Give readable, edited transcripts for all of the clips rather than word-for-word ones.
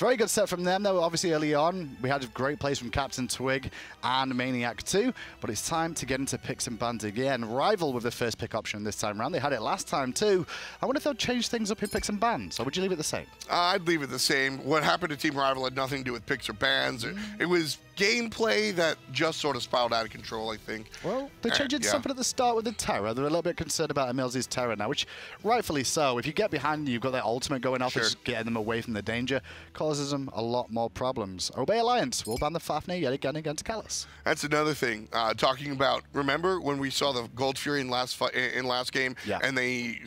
Very good set from them, though. Obviously, early on, we had great plays from CaptainTwig and maniaKK, but it's time to get into picks and bans again. Rival with the first pick option this time around. They had it last time, too. I wonder if they'll change things up in picks and bans, or would you leave it the same? I'd leave it the same. What happened to Team Rival had nothing to do with picks or bans. It was gameplay that just sort of spiraled out of control, I think. Well, they changed something at the start with the Terra. They're a little bit concerned about EmilZy's Terra now, which rightfully so. If you get behind, you've got their ultimate going off, it's getting them away from the danger, causes them a lot more problems. Obey Alliance will ban the Fafnir yet again against Callus. That's another thing. Talking about, remember when we saw the Gold Fury in last game, and they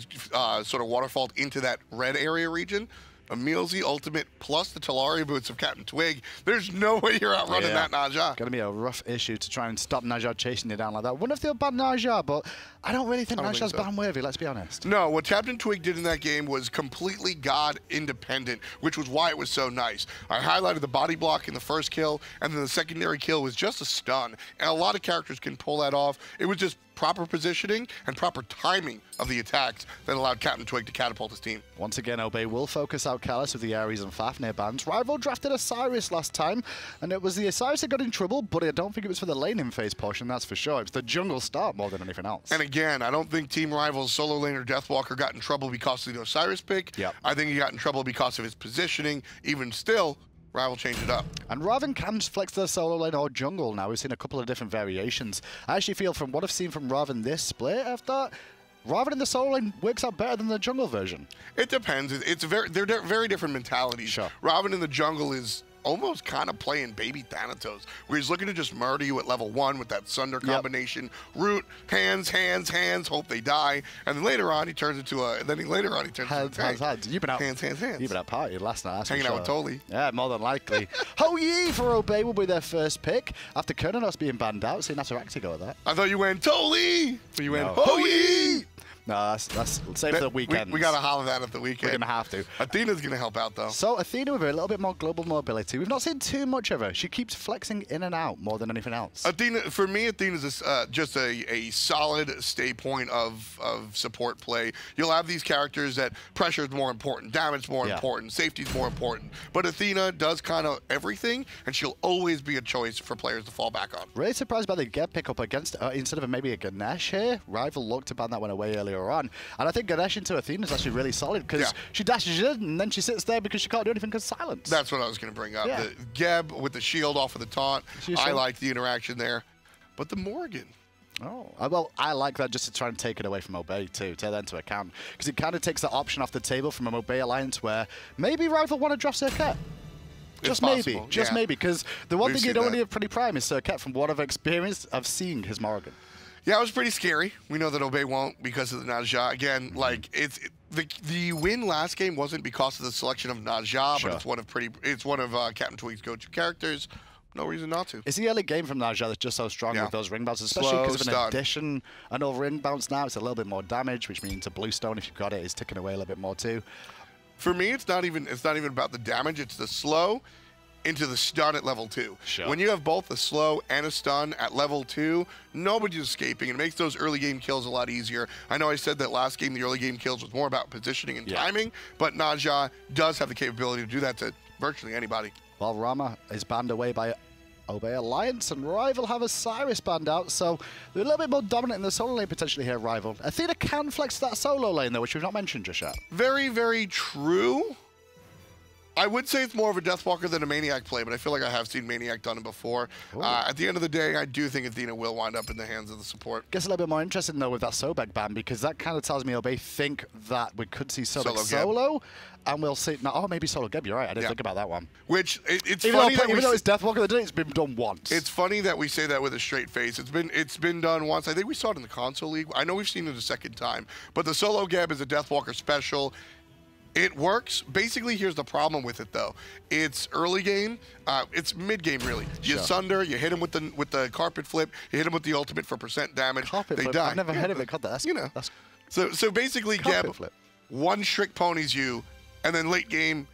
sort of waterfalled into that red area region? EmilZy ultimate plus the Talaria boots of CaptainTwig. There's no way you're outrunning that Najah. Going to be a rough issue to try and stop Najah chasing you down like that. I wonder if they'll ban Najah, but I don't really think Najah's ban worthy, let's be honest. No, what CaptainTwig did in that game was completely God independent, which was why it was so nice. I highlighted the body block in the first kill, and then the secondary kill was just a stun. And a lot of characters can pull that off. It was just proper positioning and proper timing of the attacks that allowed CaptainTwig to catapult his team. Once again, Obey will focus out Callus with the Ares and Fafnir bans. Rival drafted Osiris last time, and it was the Osiris that got in trouble, but I don't think it was for the laning phase portion, that's for sure. It was the jungle start more than anything else. And again, I don't think Team Rival's solo laner Deathwalker got in trouble because of the Osiris pick. I think he got in trouble because of his positioning. Even still, Rival changed it up. And Raven can flex their solo lane or jungle now. We've seen a couple of different variations. I actually feel from what I've seen from Raven this split, I thought Raven in the solo lane works out better than the jungle version. It depends. They're very different mentalities. Raven in the jungle is almost kind of playing baby Thanatos, where he's looking to just murder you at level 1 with that Sunder combination. Root, hands, hope they die. And then later on, he turns into a, and then later on, he turns into a tank. You've been out, hands. You've been out partying last night, hanging out with Toli. Yeah, more than likely. Ho-Yi for Obey will be their first pick after Cernunnos being banned out. Seeing Ataraxia go with that. I thought you went Toli, but you went Ho-Yi. No, that's save for the weekend. We got to holler that at the weekend. We're going to have to. Athena's going to help out, though. So, Athena with a little bit more global mobility. We've not seen too much of her. She keeps flexing in and out more than anything else. Athena, for me, Athena's just a solid stay point of support play. You'll have these characters that pressure is more important, damage is more important, safety is more important. But Athena does kind of everything, and she'll always be a choice for players to fall back on. Really surprised by the get pickup against, instead of maybe a Ganesh here. Rival looked to ban that one away earlier on. And I think Ganesh into Athena is actually really solid because she dashes in and then she sits there because she can't do anything because silence. That's what I was going to bring up. The Geb with the shield off of the taunt. I like the interaction there. But the Morgan. Oh, well, I like that just to try and take it away from Obey, too, take that into account. Because it kind of takes that option off the table from an Obey alliance where maybe Rival want to draft Circuit. Just maybe, because the one thing you don't need of PrettyPriMe is Circuit from what I've experienced of seeing his Morgan. Yeah, it was pretty scary. We know that Obey won't because of the Najah. Again, like the win last game wasn't because of the selection of Najah, but it's one of CaptainTwig's go-to characters. No reason not to. It's the early game from Najah that's just so strong with those ring bounce, especially because of an addition. An old ring bounce now, it's a little bit more damage, which means a bluestone, if you've got it, is ticking away a little bit more too. For me, it's not even about the damage, it's the slow into the stun at level 2. When you have both a slow and a stun at level 2, nobody's escaping. It makes those early game kills a lot easier. I know I said that last game the early game kills was more about positioning and timing, but Najah does have the capability to do that to virtually anybody. Well, Rama is banned away by Obey Alliance, and Rival have Osiris banned out, so they're a little bit more dominant in the solo lane potentially here, Rival. Athena can flex that solo lane though, which we've not mentioned just yet. Very, very true. I would say it's more of a Deathwalker than a maniaK play, but I feel like I have seen maniaK done it before. At the end of the day, I do think Athena will wind up in the hands of the support. Gets a little bit more interesting, though, with that Sobek ban, because that kind of tells me Obey think that we could see Sobek solo and we'll see... No, oh, maybe solo Geb, you're right. I didn't think about that one. Which, it's funny that even though it's Deathwalker, it's been done once. It's funny that we say that with a straight face. It's been done once. I think we saw it in the console league. I know we've seen it a second time, but the solo Geb is a Deathwalker special. It works. Basically, here's the problem with it, though. It's early game. It's mid game, really. You sunder. You hit him with the carpet flip. You hit him with the ultimate for % damage. They die. I've never heard of it called that. So basically, Geb one trick ponies you, and then late game,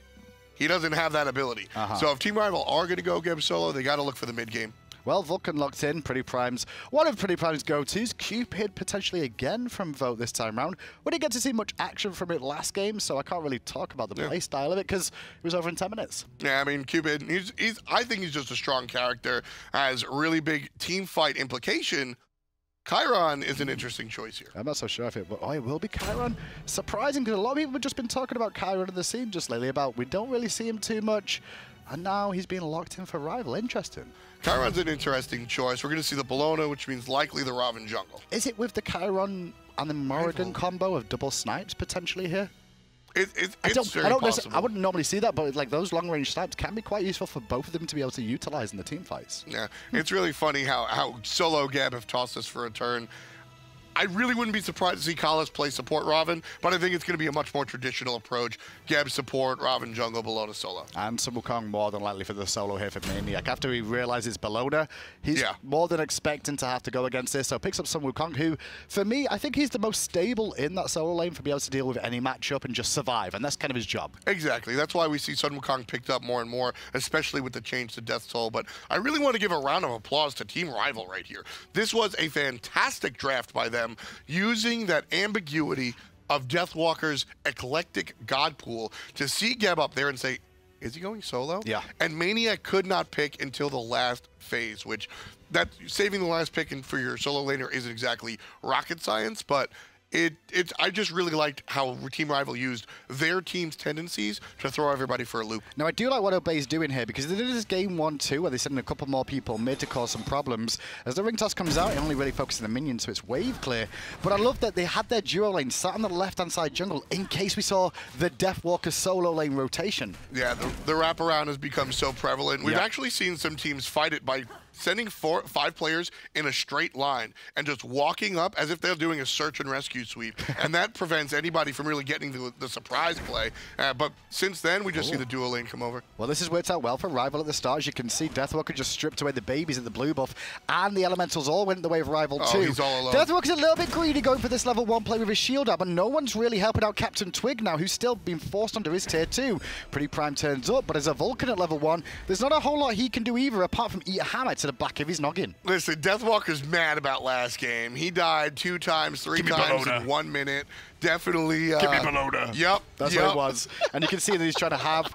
he doesn't have that ability. So if Team Rival are going to go Geb solo, they got to look for the mid game. Well, Vulcan locked in. PrettyPrime's one of PrettyPrime's go-tos. Cupid potentially again from Vote this time round. We didn't get to see much action from it last game, so I can't really talk about the play style of it because it was over in 10 minutes. Yeah, I mean, Cupid, I think he's just a strong character, has really big team fight implication. Chiron is an interesting choice here. I'm not so sure if it will be Chiron. Surprising, because a lot of people have just been talking about Chiron in the scene just lately, about we don't really see him too much, and now he's being locked in for Rival. Interesting. Chiron's an interesting choice. We're going to see the Bellona, which means likely the Raven jungle. Is it with the Chiron and the Morrigan combo of double snipes potentially here? It's very possible. I wouldn't normally see that, but like those long-range snipes can be quite useful for both of them to be able to utilize in the team fights. Yeah, it's really funny how Solo Gab have tossed us for a turn. I really wouldn't be surprised to see Kalas play support Raven, but I think it's going to be a much more traditional approach. Gab support, Raven jungle, Bellona solo. And Sun Wukong more than likely for the solo here for maniaKK. After he realizes Bellona, he's more than expecting to have to go against this. So picks up Sun Wukong, who, for me, I think he's the most stable in that solo lane for being able to deal with any matchup and just survive. And that's kind of his job. Exactly. That's why we see Sun Wukong picked up more and more, especially with the change to Death Toll. But I really want to give a round of applause to Team Rival right here. This was a fantastic draft by them, using that ambiguity of Deathwalker's eclectic god pool to see Gab up there and say, is he going solo? Yeah. And maniaKK could not pick until the last phase, which that saving the last pick for your solo laner isn't exactly rocket science, but I just really liked how Team Rival used their team's tendencies to throw everybody for a loop. Now, I do like what Obey's doing here, because they did this game 1-2 where they sent in a couple more people mid to cause some problems. As the ring toss comes out, it only really focuses on the minions, so it's wave clear. But I love that they had their duo lane sat on the left-hand side jungle in case we saw the Deathwalker solo lane rotation. Yeah, the wraparound has become so prevalent. We've actually seen some teams fight it by sending 4-5 players in a straight line and just walking up as if they're doing a search and rescue sweep. And that prevents anybody from really getting the surprise play. But since then, we just see the duo lane come over. Well, this has worked out well for Rival at the start. As you can see, Deathwalker just stripped away the babies at the blue buff, and the elementals all went the way of Rival too. He's all alone. Deathwalker's a little bit greedy going for this level 1 play with his shield up, and no one's really helping out CaptainTwig now, who's still been forced onto his tier 2. PrettyPrime turns up, but as a Vulcan at level 1, there's not a whole lot he can do either, apart from eat a hammer to the back of his noggin. Listen, Deathwalker's mad about last game. He died 2 times, 3 times in 1 minute. Definitely. Give me Bellona. Yep. That's what it was. And you can see that he's trying to have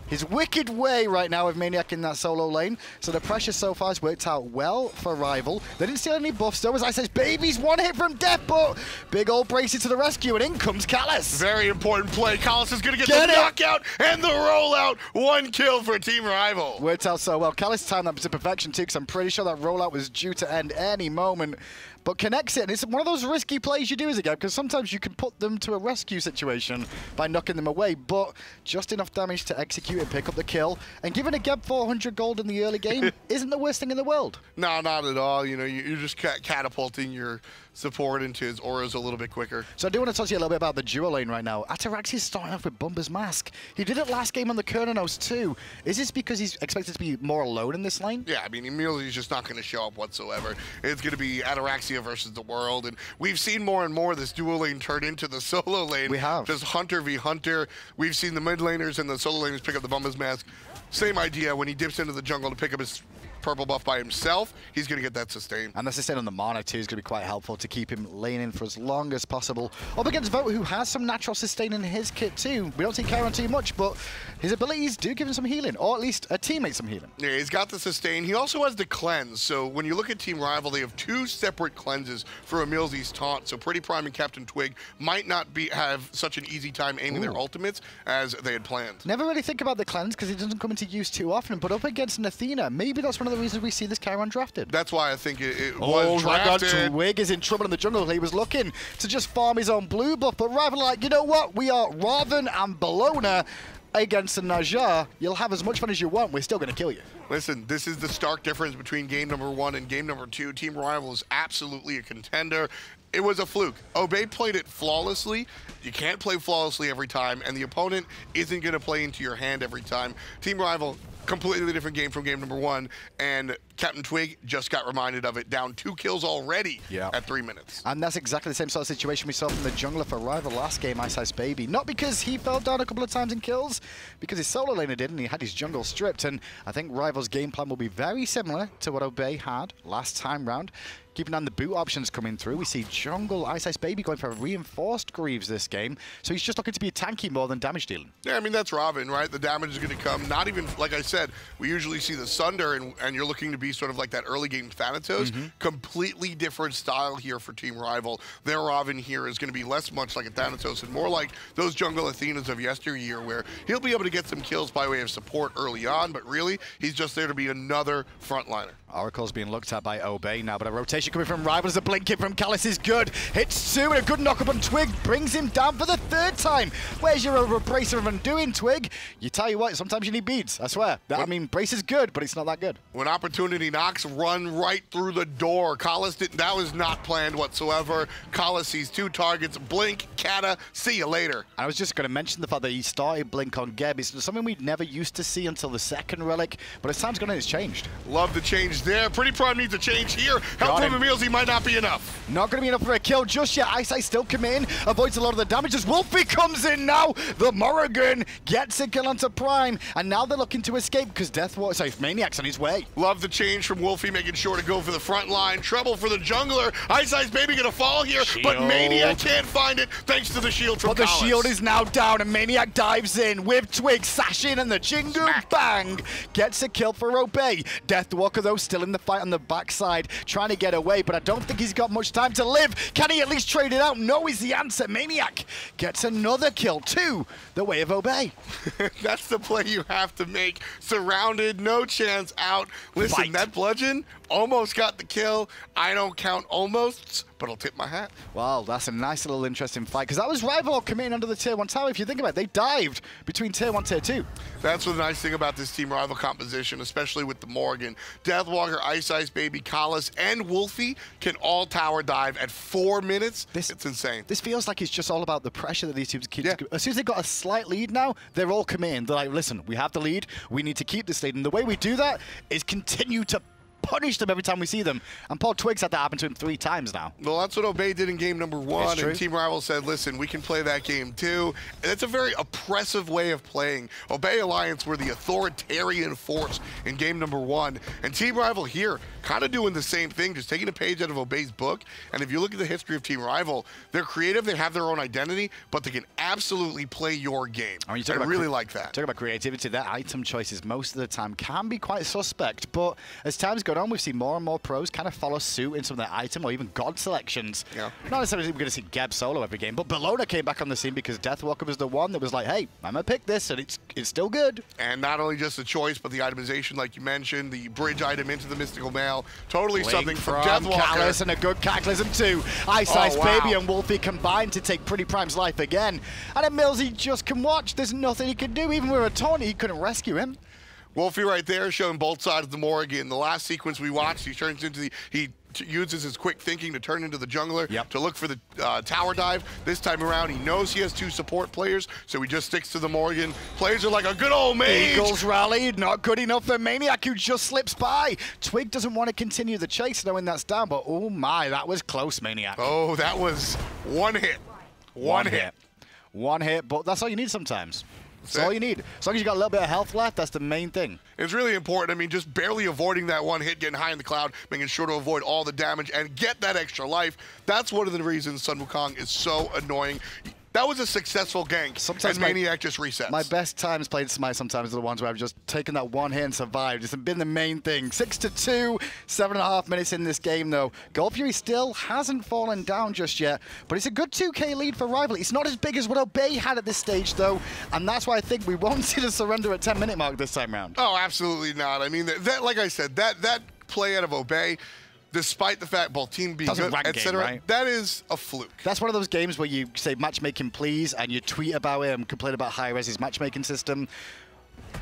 his wicked way right now with maniaKK in that solo lane. So the pressure so far has worked out well for Rival. They didn't steal any buffs though, as I says, babies, 1 hit from death, but big old Bracy to the rescue, and in comes Kalas. Very important play. Kalas is going to get the knockout and the rollout. 1 kill for Team Rival. Worked out so well. Kalas timed that to perfection too, because I'm pretty sure that rollout was due to end any moment. But connects it, and it's one of those risky plays you do as a Gab, because sometimes you can put them to a rescue situation by knocking them away, but just enough damage to execute and pick up the kill. And giving a Gab 400 gold in the early game isn't the worst thing in the world. No, not at all. You know, you're just catapulting your support into his auras a little bit quicker. So I do want to talk to you a little bit about the duo lane right now. Ataraxia is starting off with Bumba's Mask. He did it last game on the Cernunnos too. Is this because he's expected to be more alone in this lane? Yeah, I mean, EmilZy is just not going to show up whatsoever. It's going to be Ataraxia versus the world, and we've seen more and more this duo lane turn into the solo lane. We have. Just Hunter v Hunter. We've seen the mid laners and the solo laners pick up the Bumba's Mask. Same idea. When he dips into the jungle to pick up his purple buff by himself, he's going to get that sustain. And the sustain on the mana too is going to be quite helpful to keep him laning for as long as possible. Up against Vote, who has some natural sustain in his kit too. We don't see Chiron too much, but his abilities do give him some healing, or at least a teammate some healing. Yeah, he's got the sustain. He also has the cleanse. So when you look at Team Rival, they have 2 separate cleanses for EmilZy's taunt. So PrettyPrime and CaptainTwig might not have such an easy time aiming their ultimates as they had planned. Never really think about the cleanse because it doesn't come into use too often, but up against an Athena, maybe that's one of the reasons we see this Chiron drafted. That's why I think it was drafted. Twig is in trouble in the jungle. He was looking to just farm his own blue buff, but Rival like, you know what? We are Raven and Bellona against a Najah. You'll have as much fun as you want. We're still going to kill you. Listen, this is the stark difference between game number 1 and game number 2. Team Rival is absolutely a contender. It was a fluke. Obey played it flawlessly. You can't play flawlessly every time, and the opponent isn't going to play into your hand every time. Team Rival, completely different game from game number 1, and CaptainTwig just got reminded of it, down 2 kills already at 3 minutes. And that's exactly the same sort of situation we saw from the jungler for Rival last game, iceicebaby. Not because he fell down a couple of times in kills, because his solo laner did, and he had his jungle stripped. And I think Rival's game plan will be very similar to what Obey had last time round. Keeping on the boot options coming through, we see jungle iceicebaby going for reinforced Greaves this game. So he's just looking to be tanky more than damage dealing. Yeah, I mean, that's Robin, right? The damage is going to come, not even, like I said, we usually see the Sunder, and you're looking to be sort of like that early game Thanatos. Completely different style here for Team Rival. Their Robin here is going to be less much like a Thanatos and more like those jungle Athenas of yesteryear, where he'll be able to get some kills by way of support early on, but really, he's just there to be another frontliner. Oracle's being looked at by Obey now, but a rotation coming from Rival as a blink hit from Callus is good. Hits 2 and a good knock-up on Twig, brings him down for the 3rd time. Where's your Bracer of Undoing, Twig? You tell you what, sometimes you need beads, I swear. I mean, Brace is good, but it's not that good. When opportunity knocks, run right through the door. Callus didn't, that was not planned whatsoever. Callus sees 2 targets, blink, Kata, see you later. I was just going to mention the fact that he started blink on Geb. It's something we'd never used to see until the 2nd relic, but as time's gone on, it's changed. Love the change there. PrettyPriMe needs a change here. Help from EmilZy might not be enough. Not going to be enough for a kill just yet. iceice still come in, avoids a lot of the damage as Wlfy comes in now. The Morrigan gets a kill onto Prime, and now they're looking to escape because Deathwalker, sorry, maniaK's on his way. Love the change from Wlfy, making sure to go for the front line. Trouble for the jungler. iceicebaby going to fall here, but maniaKK can't find it thanks to the shield from But Callus. the shield is now down, and maniaKK dives in with Twig, sash in, and the Jingu bang gets a kill for Obey. Deathwalker, though, still in the fight on the backside, trying to get away, but I don't think he's got much time to live. Can he at least trade it out? No is the answer. maniaKK gets another kill, 2 the way of Obey. That's the play you have to make. Surrounded, no chance out. Listen, that bludgeon almost got the kill. I don't count almosts, but I'll tip my hat. Well, that's a nice little interesting fight, because that was Rival committing under the tier 1 tower. If you think about it, they dived between tier 1 tier 2. That's the nice thing about this Team Rival composition, especially with the Morgan. Deathwalker, iceicebaby, Callus, and Wlfy can all tower dive at 4 minutes. It's insane. This feels like it's just all about the pressure that these teams keep. As soon as they've got a slight lead now, they're all committing. They're like, listen, we have the lead. We need to keep this lead. And the way we do that is continue to punish them every time we see them. And Paul Twig's had that happen to him 3 times now. Well, that's what Obey did in game number 1, and Team Rival said, listen, we can play that game too. And it's a very oppressive way of playing. Obey Alliance were the authoritarian force in game number 1, and Team Rival here kind of doing the same thing, just taking a page out of Obey's book. And if you look at the history of Team Rival, they're creative, they have their own identity, but they can absolutely play your game. I really like that. Talk about creativity, their item choices most of the time can be quite suspect, but as time's gone on, we've seen more and more pros kind of follow suit in some of their item or even god selections. Not necessarily we're going to see Geb solo every game, but Bellona came back on the scene because Deathwalker was the one that was like, hey, I'm going to pick this, and it's still good. And not only just the choice, but the itemization, like you mentioned, the bridge item into the Mystical Mail, totally something from Deathwalker. Callus and a good Cataclysm too. iceicebaby and Wlfy combined to take PrettyPrime's life again. And EmilZy just can watch. There's nothing he can do. Even with a taunt, he couldn't rescue him. Wlfy right there showing both sides of the Morrigan. The last sequence we watched, he turns into the, he uses his quick thinking to turn into the jungler to look for the tower dive. This time around, he knows he has 2 support players, so he just sticks to the Morrigan. Players are like a good old mage. Eagles rally, not good enough for maniaKK, who just slips by. Twig doesn't want to continue the chase knowing that's down, but oh my, that was close, maniaKK. Oh, that was 1 hit. One hit. 1 hit, but that's all you need sometimes. That's all you need. As long as you got a little bit of health left, that's the main thing. It's really important. I mean, just barely avoiding that 1 hit, getting high in the cloud, making sure to avoid all the damage and get that extra life. That's one of the reasons Sun Wukong is so annoying. That was a successful gank, sometimes and maniaKK just resets. My best times playing Smite sometimes are the ones where I've just taken that 1 hit and survived. It's been the main thing. 6-2, 7.5 minutes in this game, though. Goldfury still hasn't fallen down just yet, but it's a good 2K lead for Rival. It's not as big as what Obey had at this stage, though, and that's why I think we won't see the surrender at 10-minute mark this time round. Oh, absolutely not. I mean, that like I said, that play out of Obey, despite the fact both team being good, etc., right? That is a fluke. That's one of those games where you say matchmaking please and you tweet about it and complain about hi-rez's matchmaking system.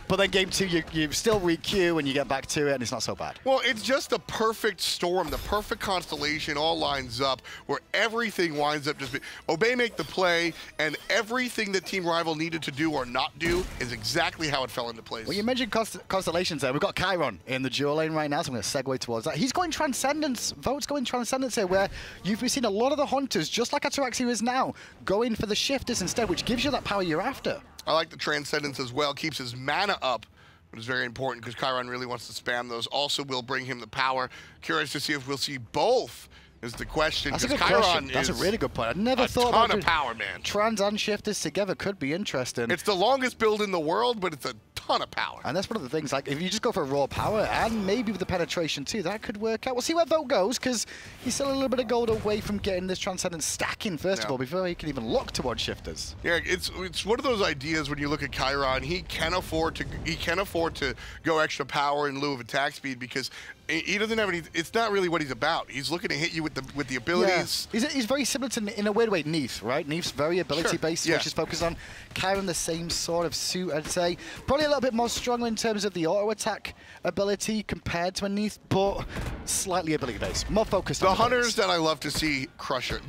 But then game 2, you still re-queue and you get back to it, and it's not so bad. Well, it's just the perfect storm, the perfect constellation all lines up where everything winds up just Obey make the play, and everything that Team Rival needed to do or not do is exactly how it fell into place. Well, you mentioned constellations there. We've got Chiron in the dual lane right now, so I'm going to segue towards that. He's going Transcendence. Vote's going Transcendence here, where you've seen a lot of the Hunters, just like Ataraxia is now, going for the Shifters instead, which gives you that power you're after. I like the Transcendence as well. Keeps his mana up, which is very important because Chiron really wants to spam those. Also will bring him the power. Curious to see if we'll see both is the question. That's a good question. That's a really good point. I never thought a ton of power, man. Trans and Shifters together could be interesting. It's the longest build in the world, but it's a ton of power. And that's one of the things, like, if you just go for raw power and maybe with the penetration too, that could work out. We'll see where Vote goes, because he's still a little bit of gold away from getting this Transcendence stacking, first of all, before he can even look towards Shifters. Yeah, it's one of those ideas when you look at Chiron, he can afford to go extra power in lieu of attack speed, because he doesn't have any. It's not really what he's about. He's looking to hit you with the abilities. Yeah. He's very similar to, in a weird way, Neath, right? Neath's very ability-based, which is focused on. Chiron, the same sort of suit, I'd say. Probably a little bit more stronger in terms of the auto-attack ability compared to a Neath, but slightly ability-based. More focused on the hunters that I love to see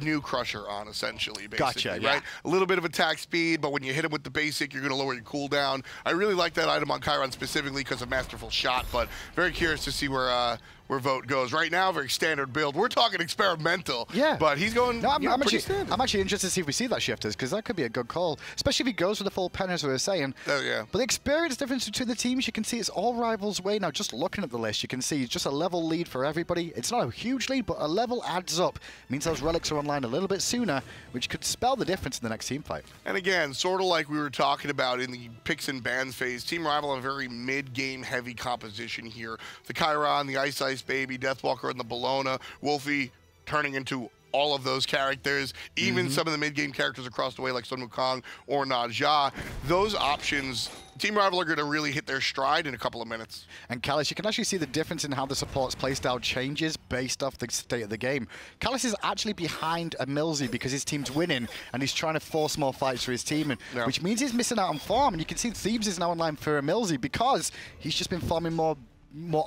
new Crusher on, essentially, basically, right? A little bit of attack speed, but when you hit him with the basic, you're going to lower your cooldown. I really like that item on Chiron specifically because of Masterful Shot, but very curious to see where Vote goes. Right now, very standard build. We're talking experimental. Yeah. But he's going I'm actually interested to see if we see that Shifters, because that could be a good call, especially if he goes for the full pen, as we were saying. Oh, yeah. But the experience difference between the teams, you can see it's all Rivals' way. Now, just looking at the list, you can see just a level lead for everybody. It's not a huge lead, but a level adds up. It means those relics are online a little bit sooner, which could spell the difference in the next team fight. And again, sort of like we were talking about in the picks and bans phase, Team Rival have a very mid-game heavy composition here. The Chiron, the iceicebaby, Deathwalker, and the Bellona, Wlfy turning into all of those characters, even some of the mid-game characters across the way like Sun Wukong or Najah. Those options, Team Rival are going to really hit their stride in a couple of minutes. And Callis, you can actually see the difference in how the support's playstyle changes based off the state of the game. Callis is actually behind EmilZy because his team's winning, and he's trying to force more fights for his team, and, which means he's missing out on farm. And you can see Thieves is now online for EmilZy because he's just been farming more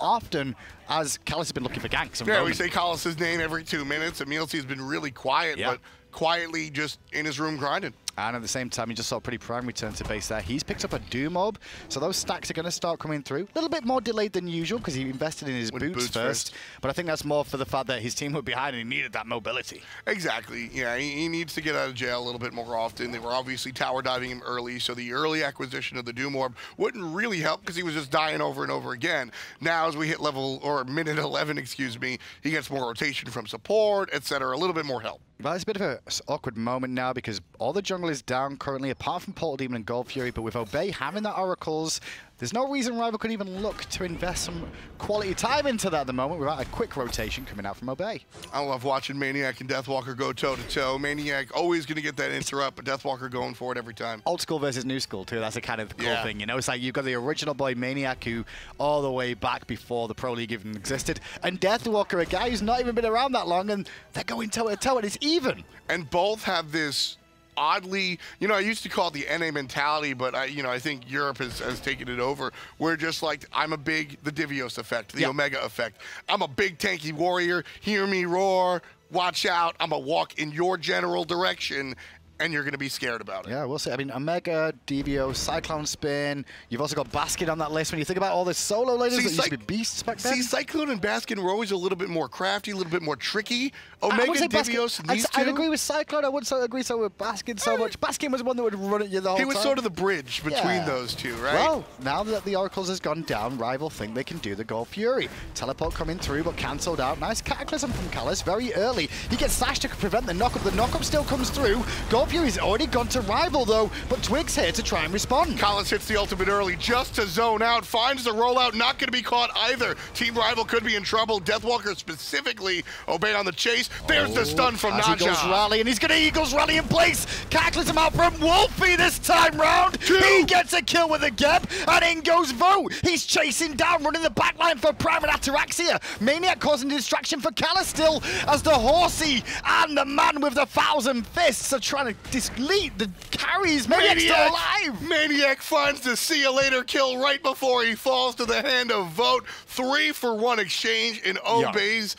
often as Callis has been looking for ganks. Yeah, we say Callis' name every 2 minutes. EmilZy has been really quiet, but quietly just in his room grinding. And at the same time, you just saw PrettyPriMe return to base there. He's picked up a Doom Orb, so those stacks are going to start coming through. A little bit more delayed than usual because he invested in his boots first. But I think that's more for the fact that his team were behind and he needed that mobility. Exactly. Yeah, he needs to get out of jail a little bit more often. They were obviously tower diving him early, so the early acquisition of the Doom Orb wouldn't really help because he was just dying over and over again. Now, as we hit minute 11, excuse me, he gets more rotation from support, etc. A little bit more help. Well, it's a bit of an awkward moment now because all the jungle is down currently, apart from Portal Demon and Gold Fury, but with Obey having that Oracles, there's no reason Rival could even look to invest some quality time into that at the moment without a quick rotation coming out from Obey. I love watching maniaKK and Deathwalker go toe-to-toe. maniaKK always going to get that interrupt, but Deathwalker going for it every time. Old school versus new school, too. That's a kind of cool thing, you know? It's like you've got the original boy maniaKK who all the way back before the Pro League even existed, and Deathwalker, a guy who's not even been around that long, and they're going toe-to-toe, and it's even. And both have this oddly, you know, I used to call it the NA mentality, but I think Europe has taken it over. We're just like, the Divios effect, the Omega effect. I'm a big tanky warrior, hear me roar, watch out, I'm gonna walk in your general direction, and you're going to be scared about it. Yeah, we'll see. I mean, Omega, Devio, Cyclone Spin. You've also got Baskin on that list. When you think about all the solo ladies that used to be beasts back then. See, Cyclone and Baskin were always a little bit more crafty, a little bit more tricky. Omega, Divios, and these two. I'd agree with Cyclone. I wouldn't agree so with Baskin so much. Baskin was one that would run at you the whole time. He was sort of the bridge between those two, right? Well, now that the Oracles has gone down, Rival think they can do the Gold Fury. Teleport coming through, but cancelled out. Nice Cataclysm from Callis, very early. He gets slashed to prevent the knockup. The knockup still comes through. Gold Fury's already gone to Rival, though, but Twig's here to try and respond. Callis hits the ultimate early just to zone out, finds the rollout, not going to be caught either. Team Rival could be in trouble. Deathwalker specifically, Obey on the chase. There's the stun from Najah. Eagles Rally, and he's going to Eagles Rally in place. Cataclysm out from Wlfy this time round. He gets a kill with a Geb, and in goes Vote. He's chasing down, running the backline for Prime and Ataraxia. maniaKK causing distraction for Callis still, as the Horsey and the man with the 1,000 fists are trying to the carries. maniaK's still alive. maniaKK finds the see you later kill right before he falls to the hand of Vote. 3-for-1 exchange in Obey's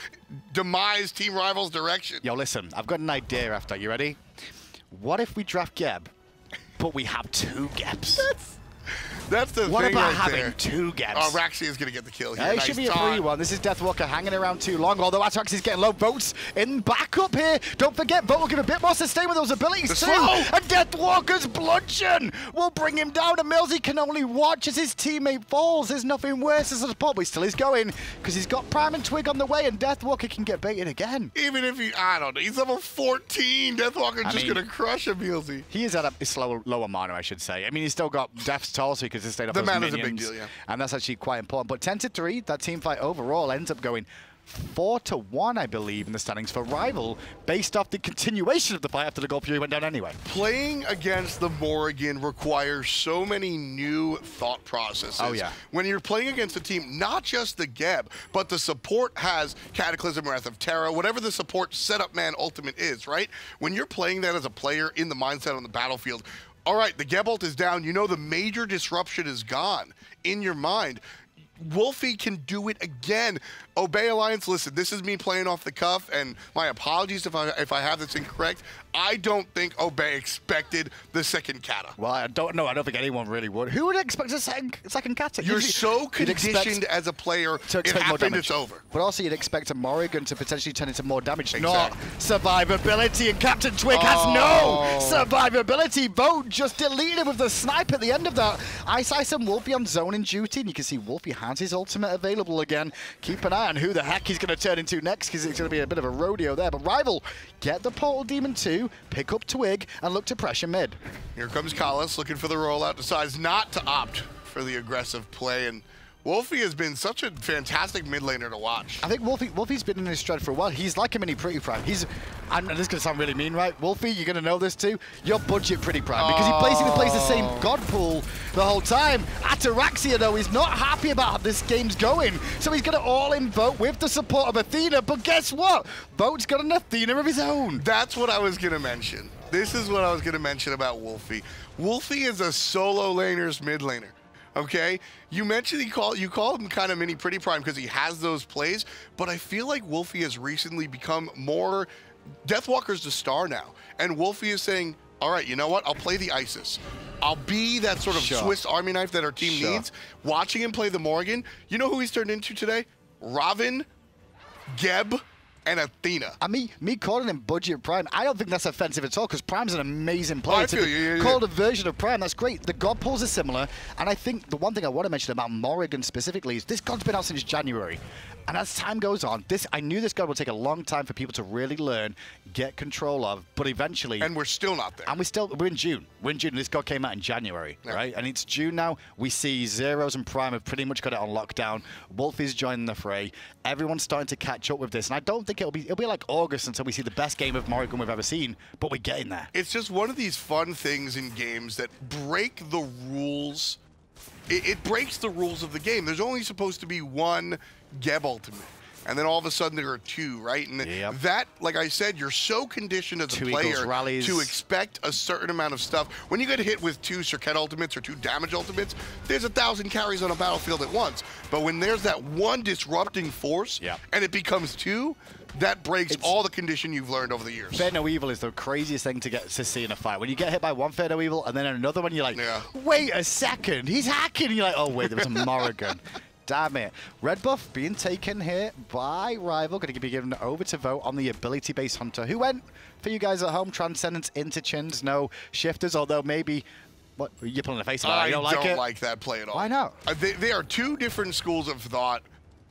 demise Team Rival's direction. Yo, listen, I've got an idea after. You ready? What if we draft Geb, but we have 2 Gebs? That's the what thing about right having there. 2 Gebs? Oh, Raxi is going to get the kill here. Yeah, it nice should be a taunt. free one. This is Deathwalker hanging around too long, although Ataraxia's getting low. Votes in backup here. Don't forget, Vote will give a bit more sustain with those abilities too. And Deathwalker's bludgeon will bring him down. EmilZy can only watch as his teammate falls. There's nothing worse as a support, but he still is going because he's got Prime and Twig on the way, and Deathwalker can get baited again. Even if he, I don't know, he's level 14. Deathwalker's just going to crush EmilZy. He is at a lower mana, I should say. I mean, he's still got Death's Toll, so he can sustain up the those mana's minions. a big deal, yeah. And that's actually quite important. But 10-3, that team fight overall ends up going 4-1, I believe, in the standings for Rival, based off the continuation of the fight after the Gold Fury went down anyway. Playing against the Morrigan requires so many new thought processes. Oh, yeah. When you're playing against a team, not just the Geb, but the support has Cataclysm, Wrath of Terra, whatever the support setup man ultimate is, right? When you're playing that as a player in the mindset on the battlefield, all right, the Geb ult is down. You know the major disruption is gone in your mind. Wlfy can do it again. Obey Alliance, listen, this is me playing off the cuff, and my apologies if I have this incorrect. I don't think Obey expected the second kata. Well, I don't know. I don't think anyone really would. Who would expect a second kata? You're so conditioned as a player, to it happened, it's over. But also you'd expect a Morrigan to potentially turn into more damage. Exactly. Not survivability, and CaptainTwig has no survivability. Vote just deleted with the snipe at the end of that. Ice and Wlfy on zone in duty, and you can see Wlfy has his ultimate available again. Keep an eye on who the heck he's going to turn into next, because it's going to be a bit of a rodeo there. But Rival, get the Portal Demon 2, pick up Twig, and look to pressure mid. Here comes Kalas looking for the rollout, decides not to opt for the aggressive play, and Wlfy has been such a fantastic mid laner to watch. I think Wlfy's been in his stride for a while. He's like a mini PrettyPriMe. And this is going to sound really mean, right? Wlfy, you're going to know this too. Your budget PrettyPriMe, because he basically plays the same god pool the whole time. Ataraxia, though, is not happy about how this game's going, so he's going to all-in Vote with the support of Athena. But guess what? Vote's got an Athena of his own. That's what I was going to mention. This is what I was going to mention about Wlfy. Wlfy is a solo laner's mid laner. Okay, you mentioned you call him kind of mini PrettyPriMe because he has those plays, but I feel like Wlfy has recently become more. Deathwalker's the star now, and Wlfy is saying, "All right, you know what? I'll play the Isis. I'll be that sort of Swiss Army knife that our team needs." Watching him play the Morrigan, you know who he's turned into today? Ravin, Geb, and Athena. I mean, me calling him budget Prime, I don't think that's offensive at all, because Prime's an amazing player. I feel you. Called a version of Prime, that's great. The god pools are similar, and I think the one thing I want to mention about Morrigan specifically is this god's been out since January. And as time goes on, I knew this god would take a long time for people to really learn, get control of, but eventually... And we're still not there. And we're in June. We're in June, and this god came out in January, right? And it's June now. We see Zeros and Prime have pretty much got it on lockdown. Wlfy's joining the fray. Everyone's starting to catch up with this, and I don't think it'll be like August until we see the best game of Morrigan we've ever seen, but we're getting there. It's just one of these fun things in games that break the rules. It breaks the rules of the game. There's only supposed to be one Geb ultimate, and then all of a sudden there are 2, right? And that, like I said, you're so conditioned as a player to expect a certain amount of stuff. When you get hit with 2 Circuit ultimates or 2 damage ultimates, there's 1,000 carries on a battlefield at once. But when there's that one disrupting force, and it becomes 2, that breaks all the condition you've learned over the years. Fair No Evil is the craziest thing to see in a fight. When you get hit by one Fair No Evil and then another one, you're like, wait a second, he's hacking. And you're like, oh wait, there was a Morrigan. Damn it. Red buff being taken here by Rival. Going to be given over to Vote on the ability-based Hunter. Who went, for you guys at home, Transcendence into Chins, no shifters, although maybe... What, you're pulling the face about it. You don't like it? I don't like that play at all. Why not? They are 2 different schools of thought.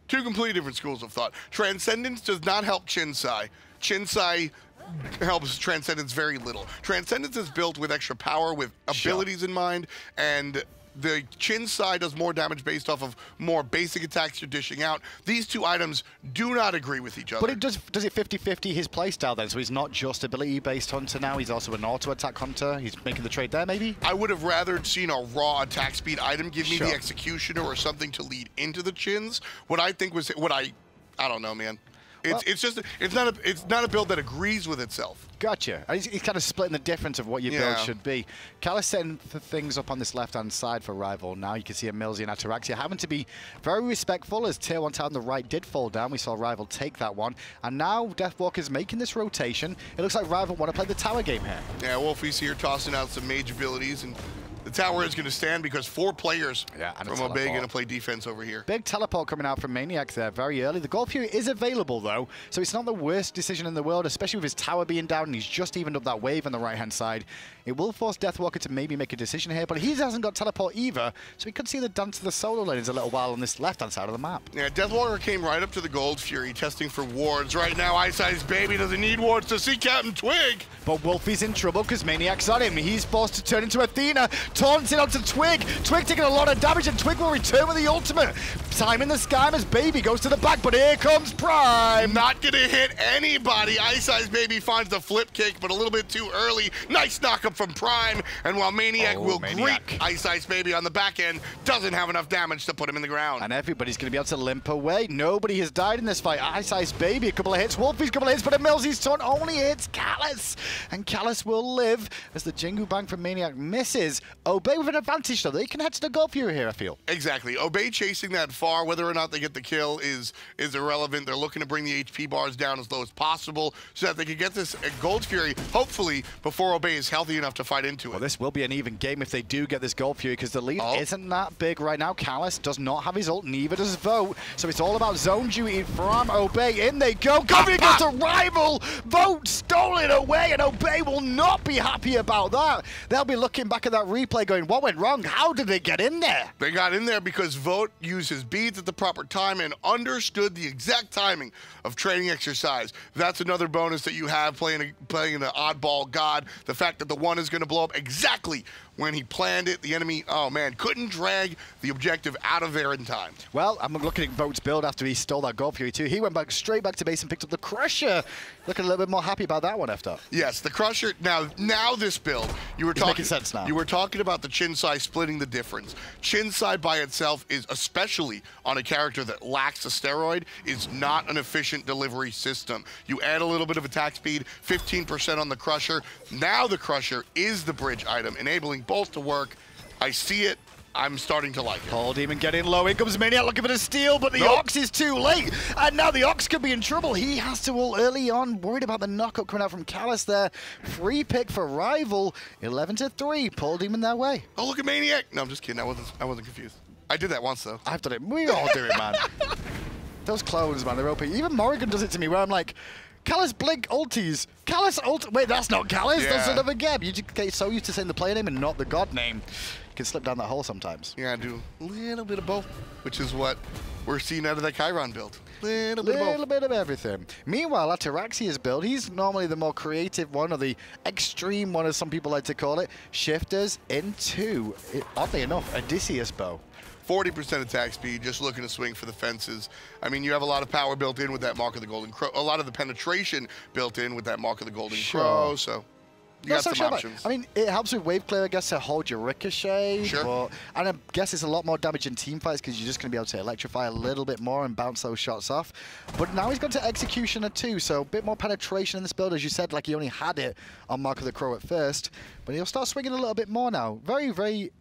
2 completely different schools of thought. Transcendence does not help EmilZy. EmilZy helps Transcendence very little. Transcendence is built with extra power, with abilities in mind, and the EmilZy does more damage based off of more basic attacks you're dishing out. These 2 items do not agree with each other. But it does it 50-50 his playstyle then? So he's not just ability-based Hunter now, he's also an auto-attack Hunter. He's making the trade there, maybe? I would have rather seen a raw attack speed item. Give me the Executioner or something to lead into the Chins. What I think was... I don't know, man. It's not a build that agrees with itself. Gotcha. He's kind of splitting the difference of what your build should be. Callus setting things up on this left-hand side for Rival. Now you can see EmilZy and Ataraxia having to be very respectful as Tier 1 tower on the right did fall down. We saw Rival take that one. And now Deathwalker's making this rotation. It looks like Rival want to play the tower game here. Yeah, Wlfy's here tossing out some mage abilities, and the tower is going to stand because 4 players from Obey going to play defense over here. Big teleport coming out from maniaKK there very early. The Gold Fury is available, though, so it's not the worst decision in the world, especially with his tower being down, and he's just evened up that wave on the right-hand side. It will force Deathwalker to maybe make a decision here, but he hasn't got teleport either, so we could see the dance of the solo lanes a little while on this left-hand side of the map. Yeah, Deathwalker came right up to the Gold Fury, testing for wards. Right now, iceicebaby doesn't need wards to see CaptainTwig. But Wlfy's in trouble because maniaKK's on him. He's forced to turn into Athena, taunts it onto Twig. Twig taking a lot of damage, and Twig will return with the ultimate. Time in the sky as Baby goes to the back, but here comes Prime. Not gonna hit anybody. iceicebaby finds the flip kick, but a little bit too early. Nice knockup from Prime, and while maniaKK will greet iceicebaby on the back end, doesn't have enough damage to put him in the ground. And everybody's gonna be able to limp away. Nobody has died in this fight. iceicebaby, a couple of hits. Wlfy's a couple of hits, but EmilZy's taunt only hits Callus. And Callus will live as the Jingu Bang from maniaKK misses. Obey with an advantage, though. They can head to the Gold Fury here, I feel. Exactly. Obey chasing that far, whether or not they get the kill is irrelevant. They're looking to bring the HP bars down as low as possible so that they can get this Gold Fury, hopefully, before Obey is healthy enough to fight into it. Well, this will be an even game if they do get this Gold Fury, because the lead isn't that big right now. Callus does not have his ult, neither does Vote. So it's all about zone duty from Obey. In they go. Gold Fury goes to Rival. Vote stolen away, and Obey will not be happy about that. They'll be looking back at that replay going, what went wrong? How did they get in there? They got in there because Vote used his beads at the proper time and understood the exact timing of training exercise. That's another bonus that you have playing an oddball god. The fact that the one is going to blow up exactly when he planned it. The enemy, oh man, couldn't drag the objective out of there in time. Well, I'm looking at Vote's build after he stole that Gold Fury too. He went straight back to base and picked up the Crusher. Looking a little bit more happy about that one after. Yes, the Crusher. Now this build, you were talking. Making sense now. You were talking about the Chinsai splitting the difference. Chinsai by itself is, especially on a character that lacks a steroid, is not an efficient delivery system. You add a little bit of attack speed, 15% on the Crusher. Now the Crusher is the bridge item, enabling both to work. I see it. I'm starting to like it. Paul Demon getting low. In comes maniaKK looking for the steal, but the Ox is too late. And now the Ox could be in trouble. He has to ult early on. Worried about the knockup coming out from Callus there. Free pick for Rival. 11-3. Paul Demon their way. Oh, look at maniaKK. No, I'm just kidding. I wasn't confused. I did that once, though. I've done it. We all do it, man. Those clones, man, they're OP. Even Morrigan does it to me where I'm like, Callus blink ulties. Callus ult. Wait, that's not Callus. Yeah. That's another Geb. You just get so used to saying the player name and not the god name. You can slip down that hole sometimes. Yeah, I do a little bit of both, which is what we're seeing out of that Chiron build. Little bit of everything. Meanwhile, Ataraxia's build, he's normally the more creative one, or the extreme one, as some people like to call it. Shifters into, oddly enough, Odysseus bow. 40% attack speed, just looking to swing for the fences. I mean, you have a lot of power built in with that Mark of the Golden Crow, a lot of the penetration built in with that Mark of the Golden Crow, so you got some options. I mean, it helps with wave clear, I guess, to hold your ricochet. Sure. And I guess it's a lot more damage in team fights because you're just going to be able to electrify a little bit more and bounce those shots off. But now he's gone to Executioner too, so a bit more penetration in this build. As you said, like he only had it on Mark of the Crow at first, but he'll start swinging a little bit more now. Very, very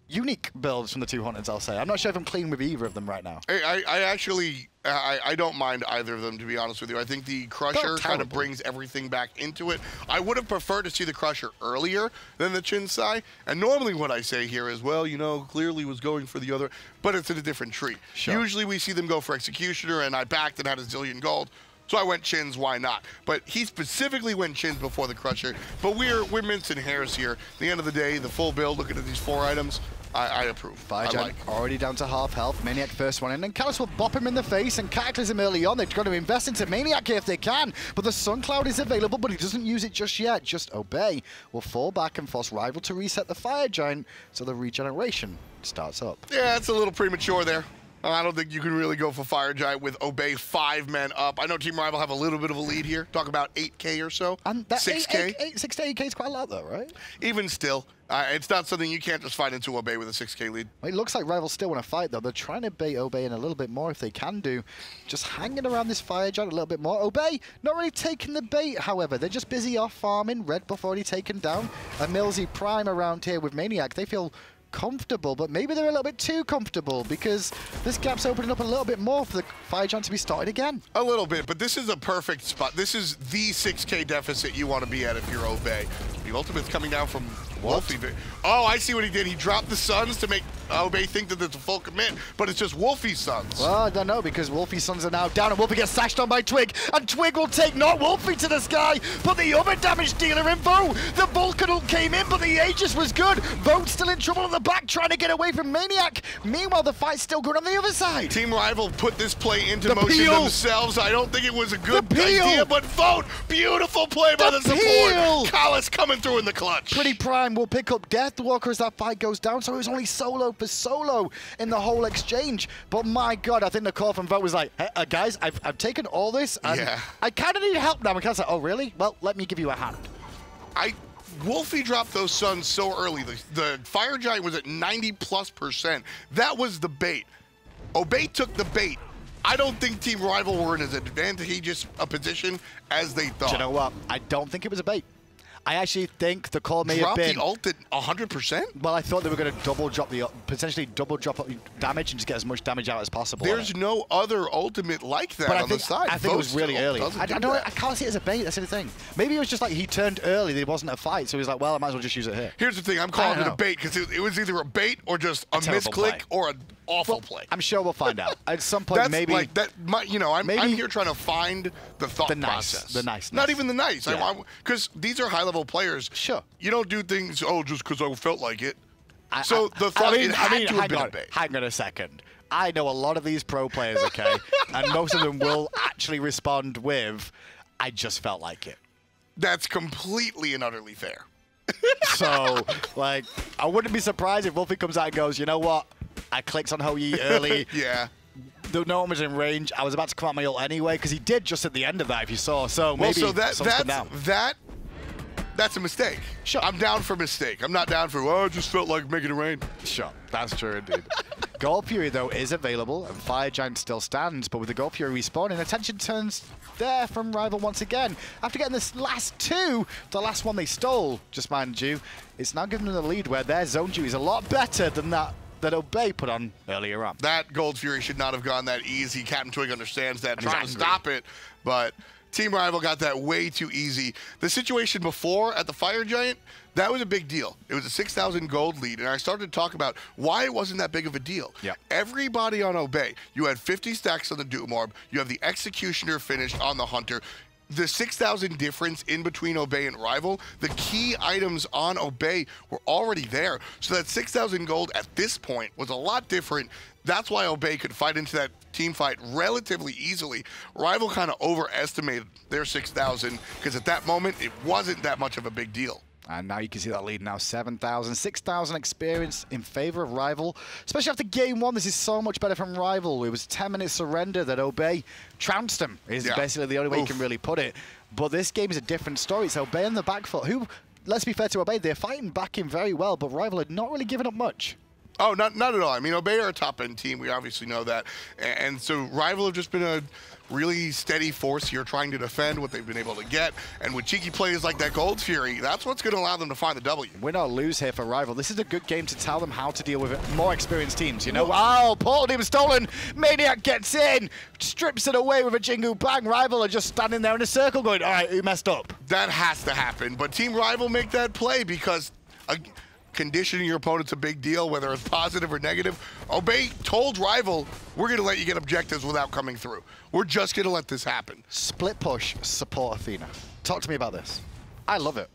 unique builds from the two Hunters, I'll say. I'm not sure if I'm clean with either of them right now. I don't mind either of them, to be honest with you. I think the Crusher kind of brings everything back into it. I would have preferred to see the Crusher earlier than the Chinsai. And normally what I say here is, well, you know, clearly was going for the other, but it's in a different tree. Sure. Usually we see them go for Executioner, and I backed and had a zillion gold. So I went Chins, why not? But he specifically went Chins before the Crusher. But we're mincing hairs here. At the end of the day, the full build, looking at these 4 items, I approve. Firegiant already down to half health. maniaKK first one in, and Callus will bop him in the face and Cataclysm early on. They've got to invest into maniaKK if they can. But the Sun Cloud is available, but he doesn't use it just yet. Just Obey will fall back and force Rival to reset the Fire Giant, so the regeneration starts up. Yeah, it's a little premature there. I don't think you can really go for Fire Giant with Obey 5 men up. I know Team Rival have a little bit of a lead here. Talk about 8K or so. And that 6K? 6 to 8K is quite a lot though, right? Even still, it's not something you can't just fight into Obey with a 6K lead. It looks like Rival still want to fight though. They're trying to bait Obey in a little bit more if they can do. Just hanging around this Fire Giant a little bit more. Obey not really taking the bait, however. They're just busy off farming. Red buff already taken down. EmilZy around here with maniaKK. They feel comfortable, but maybe they're a little bit too comfortable because this gap's opening up a little bit more for the Fire Giant to be started again. A little bit, but this is a perfect spot. This is the 6K deficit you want to be at if you're Obey. The ultimate's coming down from Wlfy. Oh, I see what he did. He dropped the Suns to make Obey think that it's a full commit, but it's just Wlfy's Suns. Well, I don't know, because Wlfy's Suns are now down, and Wlfy gets slashed on by Twig, and Twig will take not Wlfy to the sky, but the other damage dealer in Vo. The Vulcan came in, but the Aegis was good. Vo's still in trouble at the back, trying to get away from maniaKK. Meanwhile, the fight's still good on the other side. Team Rival put this play into motion themselves. I don't think it was a good idea, but Vote, beautiful play by the support. Kalis coming through in the clutch. PrettyPriMe will pick up Deathwalker as that fight goes down, so it was only solo for solo in the whole exchange. But my God, I think the call from Vote was like, hey, guys, I've taken all this, and I kind of need help now. And Kalis like, oh, really? Well, let me give you a hand. Wlfy dropped those Suns so early. The Fire Giant was at 90+%. That was the bait. Obey took the bait. I don't think Team Rival were in as advantageous a position as they thought. Do you know what? I don't think it was a bait. I actually think the call may have been... Drop the ult at 100%? Well, I thought they were going to potentially double drop damage and just get as much damage out as possible. There's no other ultimate like that on the side. I think it was really early. I can't see it as a bait, that's the thing. Maybe it was just like he turned early, there wasn't a fight, so he was like, well, I might as well just use it here. Here's the thing, I'm calling it a bait because it was either a bait or just a misclick or an awful play. I'm sure we'll find out. At some point, maybe... Like that, you know, I'm here trying to find the thought process. The nice. Not even the nice. Because these are high-level players. Sure. You don't do things, just because I felt like it. So the thought, it had to have been a bait. Hang on a second. I know a lot of these pro players, okay? And most of them will actually respond with, I just felt like it. That's completely and utterly fair. So, like, I wouldn't be surprised if Wlfy comes out and goes, you know what? I clicked on Ho-Yi early. Yeah. No one was in range. I was about to come out my ult anyway, because he did just at the end of that, if you saw. So maybe that's a mistake. Sure. I'm down for mistake. I'm not down for, I just felt like making it rain. Sure. That's true indeed. Gold Fury, though, is available, and Fire Giant still stands, but with the Gold Fury respawning, attention turns there from Rival once again. After getting this last two, the last one they stole, just mind you, it's now giving them the lead where their zone duty is a lot better than that Obey put on earlier on. That Gold Fury should not have gone that easy. CaptainTwig understands that, trying to stop it, but Team Rival got that way too easy. The situation before at the Fire Giant, that was a big deal. It was a 6,000 gold lead, and I started to talk about why it wasn't that big of a deal. Yep. Everybody on Obey, you had 50 stacks on the Doom Orb, you have the Executioner finished on the Hunter. The 6,000 difference in between Obey and Rival, the key items on Obey were already there. So that 6,000 gold at this point was a lot different. That's why Obey could fight into that team fight relatively easily. Rival kind of overestimated their 6,000 because at that moment, it wasn't that much of a big deal. And now you can see that lead now, 7,000, 6,000 experience in favor of Rival. Especially after game one, this is so much better from Rival. It was 10-minute surrender that Obey trounced them, is basically the only way you can really put it. But this game is a different story. It's Obey on the back foot, who, let's be fair to Obey, they're fighting back in very well, but Rival had not really given up much. Oh, not at all. I mean, Obey are a top-end team. We obviously know that. And so Rival have just been a really steady force here trying to defend what they've been able to get. And with cheeky plays like that Gold Fury, that's what's going to allow them to find the W. Win or lose here for Rival. This is a good game to tell them how to deal with it. More experienced teams, you know. Wow, Portal Demon stolen. maniaKK gets in, strips it away with a Jingu Bang. Rival are just standing there in a circle going, all right, who messed up? That has to happen. But Team Rival make that play because... conditioning your opponent's a big deal, whether it's positive or negative. Obey told Rival, we're going to let you get objectives without coming through. We're just going to let this happen. Split push, support Athena. Talk to me about this. I love it.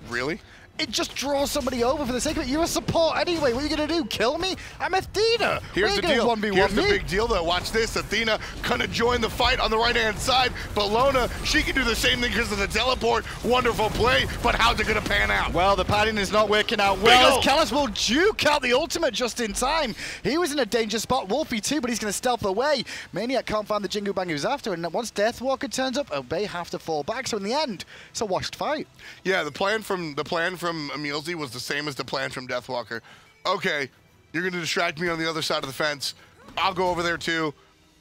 Really? it just draws somebody over for the sake of it. You're a support anyway. What are you going to do? Kill me? I'm Athena. Here's the deal. Here's the big deal, though. Watch this. Athena gonna join the fight on the right-hand side. Bellona, she can do the same thing because of the teleport. Wonderful play, but how's it gonna pan out? Well, the padding is not working out well as Callus will juke out the ultimate just in time. He was in a danger spot. Wlfy too, but he's going to stealth away. maniaKK can't find the Jingu Bang who's after, and once Deathwalker turns up, Obey have to fall back. So in the end, it's a washed fight. Yeah, the plan from EmilZy was the same as the plan from Deathwalker. Okay, you're going to distract me on the other side of the fence. I'll go over there too.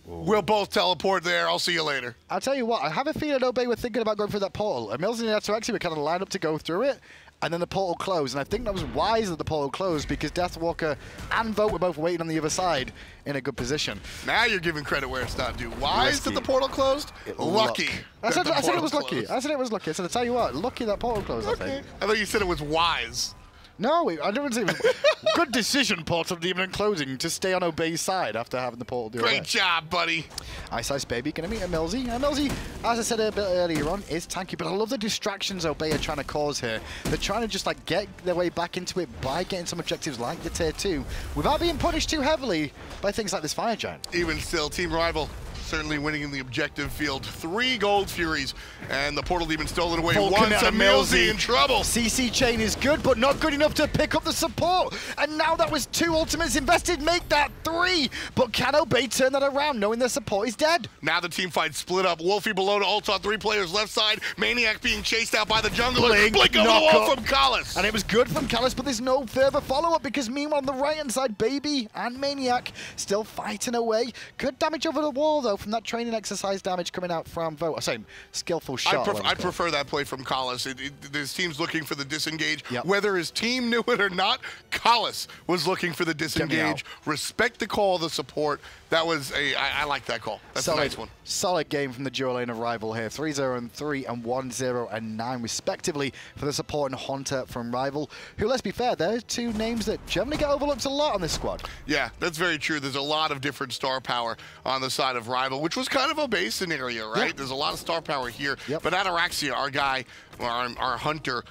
Whoa. We'll both teleport there. I'll see you later. I'll tell you what, I have a feeling Obey were thinking about going through that portal. EmilZy and Ataraxia were kind of lined up to go through it, and then the portal closed. And I think that was wise that the portal closed because Deathwalker and Vote were both waiting on the other side in a good position. Now you're giving credit where it's not due. Wise that the portal closed? Lucky. I said it was lucky. I said it was lucky. I said, I'll tell you what, lucky that portal closed, okay. I think. I thought you said it was wise. No, I don't think it was good decision, Portal Demon closing, to stay on Obey's side after having the portal do it. Great job, buddy. iceicebaby going to meet EmilZy. EmilZy, as I said a bit earlier on, is tanky, but I love the distractions Obey are trying to cause here. They're trying to just like get their way back into it by getting some objectives like the tier 2 without being punished too heavily by things like this Fire Giant. Even still, Team Rival certainly winning in the objective field. 3 Gold Furies, and the Portal Demon stole it away. Once EmilZy in trouble. CC chain is good, but not good enough to pick up the support. And now that was 2 ultimates invested, make that 3. But can Obey turn that around, knowing their support is dead? Now the team fight split up. Wlfy, Bellona, ult on 3 players left side. maniaKK being chased out by the jungler. Blink over the wall from Callus. And it was good from Callus, but there's no further follow-up because meanwhile on the right-hand side, Baby and maniaKK still fighting away. Good damage over the wall, though, from that training exercise damage coming out from Vote. Same skillful shot. I prefer that play from Callus. This team's looking for the disengage. Yep. Whether his team knew it or not, Callus was looking for the disengage. Respect the call, the support. That was I like that call. That's a nice one. Solid game from the dual lane of Rival here. 3-0 and 3 and 1-0 and 9 respectively for the support and Hunter from Rival, who, let's be fair, they're 2 names that generally get overlooked a lot on this squad. Yeah, that's very true. There's a lot of different star power on the side of Rival, which was kind of a base scenario, right? Yeah. There's a lot of star power here. Yep. But Ataraxia, our guy, our Hunter,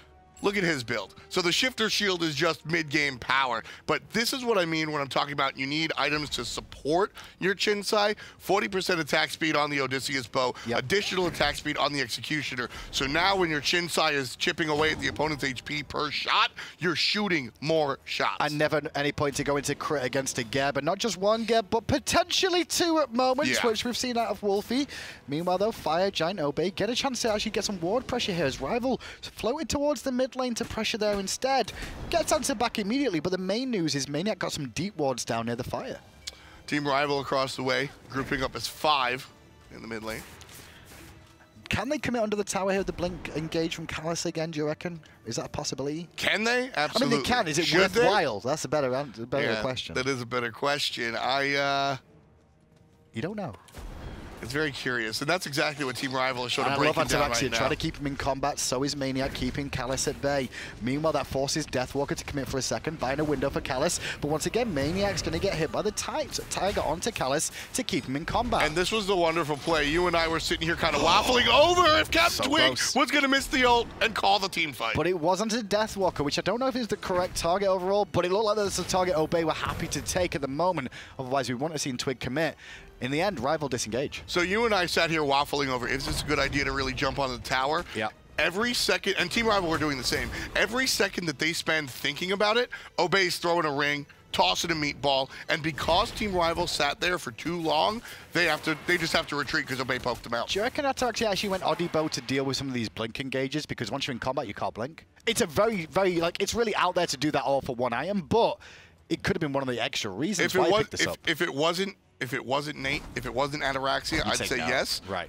look at his build. So the Shifter Shield is just mid-game power. But this is what I mean when I'm talking about you need items to support your Chinsai. 40% attack speed on the Odysseus bow, additional attack speed on the Executioner. So now when your Chinsai is chipping away at the opponent's HP per shot, you're shooting more shots. And never at any point to go into crit against a Geb, and not just 1 Geb, but potentially 2 at moments, which we've seen out of Wlfy. Meanwhile, though, Fire Giant Obey get a chance to actually get some ward pressure here as Rival floated towards the mid lane to pressure there instead. Gets answered back immediately, but the main news is maniaKK got some deep wards down near the fire. Team Rival across the way, grouping up as 5 in the mid lane. Can they commit under the tower here with the blink engage from Callus again, do you reckon? Is that a possibility? Can they? Absolutely. I mean, they can. Is it worthwhile? That's a better question. That is a better question. You don't know. It's very curious, and that's exactly what Team Rival is showing to break break down right now. Try to keep him in combat, so is maniaKK keeping Callus at bay. Meanwhile, that forces Deathwalker to commit for a second, buying a window for Callus, but once again, maniaKK's going to get hit by the Tiger onto Callus to keep him in combat. And this was the wonderful play. You and I were sitting here kind of waffling over if CaptainTwig was going to miss the ult and call the team fight. But it wasn't a Deathwalker, which I don't know if is the correct target overall, but it looked like that's the target Obey were happy to take at the moment. Otherwise, we wouldn't have seen Twig commit. In the end, Rival disengage. So you and I sat here waffling over, is this a good idea to really jump on the tower? Yeah. Every second, and Team Rival were doing the same, every second that they spend thinking about it, Obey's throwing a ring, tossing a meatball, and because Team Rival sat there for too long, they just have to retreat because Obey poked them out. Do you reckon Ataraxia actually went Odibo to deal with some of these blink engages? Because once you're in combat, you can't blink. It's a very, very, like, it's really out there to do that all for 1 item, but it could have been one of the extra reasons why he picked this up. If it wasn't Nate, if it wasn't Ataraxia, I'd say no. Yes. Right.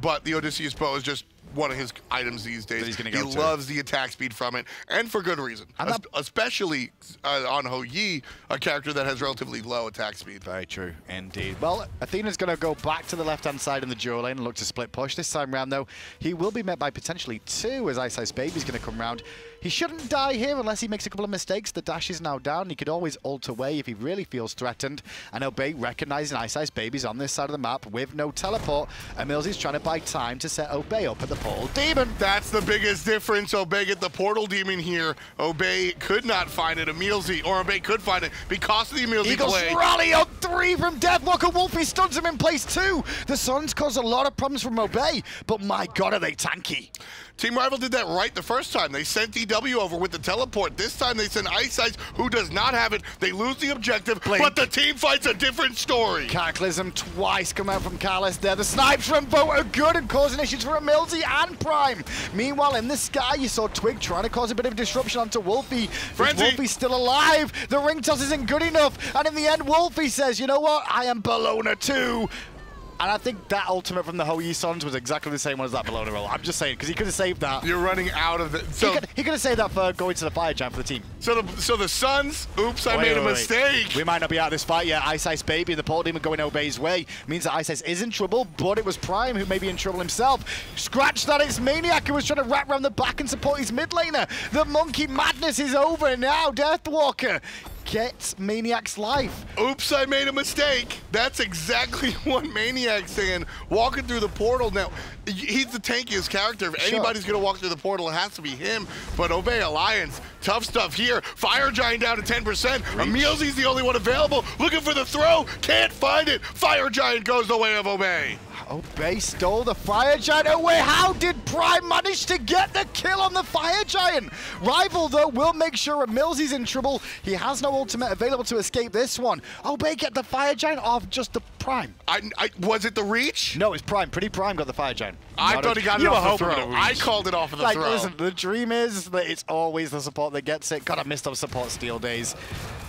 But the Odysseus bow is just one of his items these days. He loves the attack speed from it, and for good reason. Especially on Ho-Yi, a character that has relatively low attack speed. Very true, indeed. Well, Athena's going to go back to the left-hand side in the dual lane and look to split push. This time round, though, he will be met by potentially 2 as iceicebaby's going to come round. He shouldn't die here unless he makes a couple of mistakes. The dash is now down. He could always ult away if he really feels threatened. And Obey recognizing iceicebaby's on this side of the map with no teleport. EmilZy's trying to buy time to set Obey up at the portal demon. That's the biggest difference. Obey get the portal demon here. Obey could not find it. EmilZy, or Obey could find it because of the EmilZy Eagles play. rally on 3 from Deathwalker. Wlfy stuns him in place 2. The Suns cause a lot of problems from Obey, but my God, are they tanky. Team Rival did that right the first time. They sent EW over with the teleport. This time they send iceice, who does not have it. They lose the objective, but the team fights a different story. Cataclysm twice come out from Callus there. The snipes from Vote are good and causing issues for EmilZy and Prime. Meanwhile, in the sky, you saw Twig trying to cause a bit of disruption onto Wlfy. Wlfy's still alive. The ring toss isn't good enough. And in the end, Wlfy says, you know what? I am Bellona too. And I think that ultimate from the Hoyi Sons was exactly the same one as that Bellona roll. I'm just saying, because he could have saved that. You're running out of it. So he could have saved that for going to the fire giant for the team. So the Suns, oops, I made a mistake. We might not be out of this fight yet. Iceicebaby and the portal demon going Obey's way means that Iceice is in trouble, but it was Prime who may be in trouble himself. Scratch that, it's maniaKK who was trying to wrap around the back and support his mid laner. The monkey madness is over now. Deathwalker gets maniaKK's life. Oops, I made a mistake. That's exactly what maniaKK's saying. Walking through the portal now. He's the tankiest character. If anybody's going to walk through the portal, it has to be him. But Obey Alliance, tough stuff here. Fire Giant down to 10%. EmilZy's the only one available. Looking for the throw. Can't find it. Fire Giant goes the way of Obey. Obey stole the Fire Giant away. How did Prime manage to get the kill on the Fire Giant? Rival, though, will make sure EmilZy's in trouble. He has no ultimate available to escape this one. Obey get the Fire Giant off just the Prime. Was it the reach? No, it's Prime. PrettyPriMe got the Fire Giant. I thought he got it off the throw. I called it off of the throw. Listen, the dream is that it's always the support that gets it. God, I missed those support steal days.